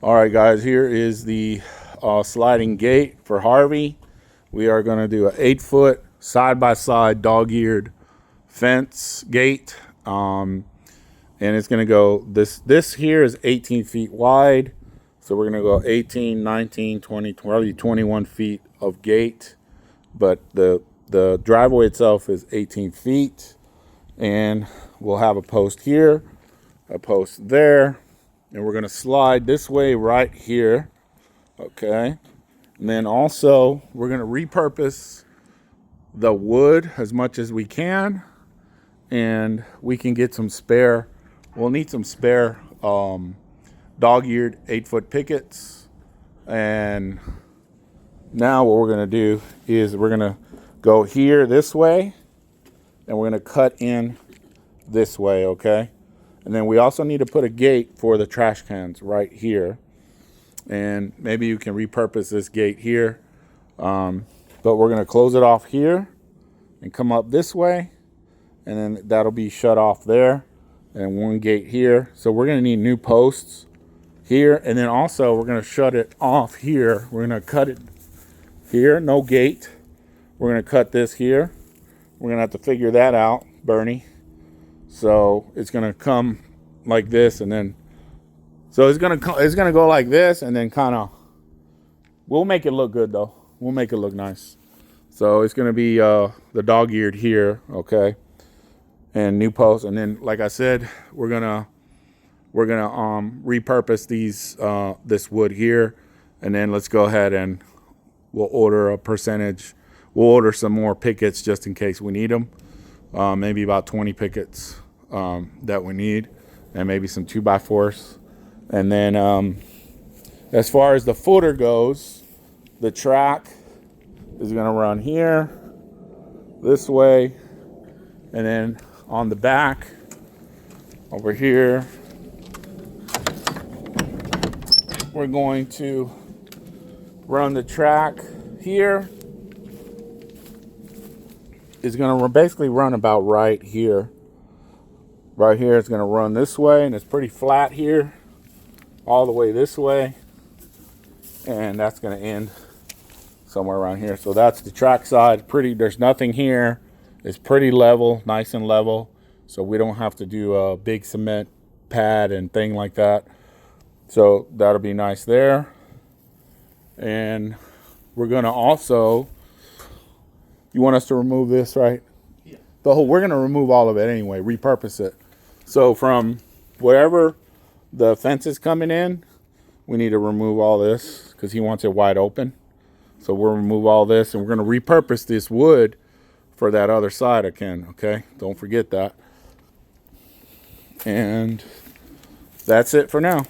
All right, guys, here is the sliding gate for Harvey. We are going to do an 8-foot side-by-side dog-eared fence gate. And it's going to go, this here is 18 feet wide. So we're going to go 18, 19, 20, probably 21 feet of gate. But the driveway itself is 18 feet. And we'll have a post here, a post there. And we're going to slide this way right here. Okay. And then also we're going to repurpose the wood as much as we can. And we can get some spare, we'll need some spare dog-eared 8-foot pickets. And now what we're going to do is we're going to go here this way. And we're going to cut in this way, okay? And then we also need to put a gate for the trash cans right here. And maybe you can repurpose this gate here. But we're going to close it off here and come up this way. And then that'll be shut off there. And one gate here. So we're going to need new posts here. And then also we're going to shut it off here. We're going to cut it here. No gate. We're going to cut this here. We're going to have to figure that out, Bernie. So it's going to come like this, and then so it's going to go like this, and then kind of we'll make it look good though. We'll make it look nice. So it's going to be the dog-eared here, okay? And new posts, and then like I said, we're going to repurpose these this wood here, and then let's go ahead and we'll order a percentage. We'll order some more pickets just in case we need them. Maybe about 20 pickets that we need, and maybe some 2x4s. And then as far as the footer goes, the track is going to run here, this way, and then on the back over here, we're going to run the track here. Is going to basically run about right here. Right here, it's going to run this way, and it's pretty flat here, all the way this way, and that's going to end somewhere around here. So that's the track side. There's nothing here. It's pretty level, nice and level, so we don't have to do a big cement pad and thing like that. So that'll be nice there. And we're going to also, you want us to remove this, right? Yeah. We're going to remove all of it anyway, repurpose it. So from wherever the fence is coming in, we need to remove all this because he wants it wide open. So we'll remove all this, and we're going to repurpose this wood for that other side again, okay? Don't forget that. And that's it for now.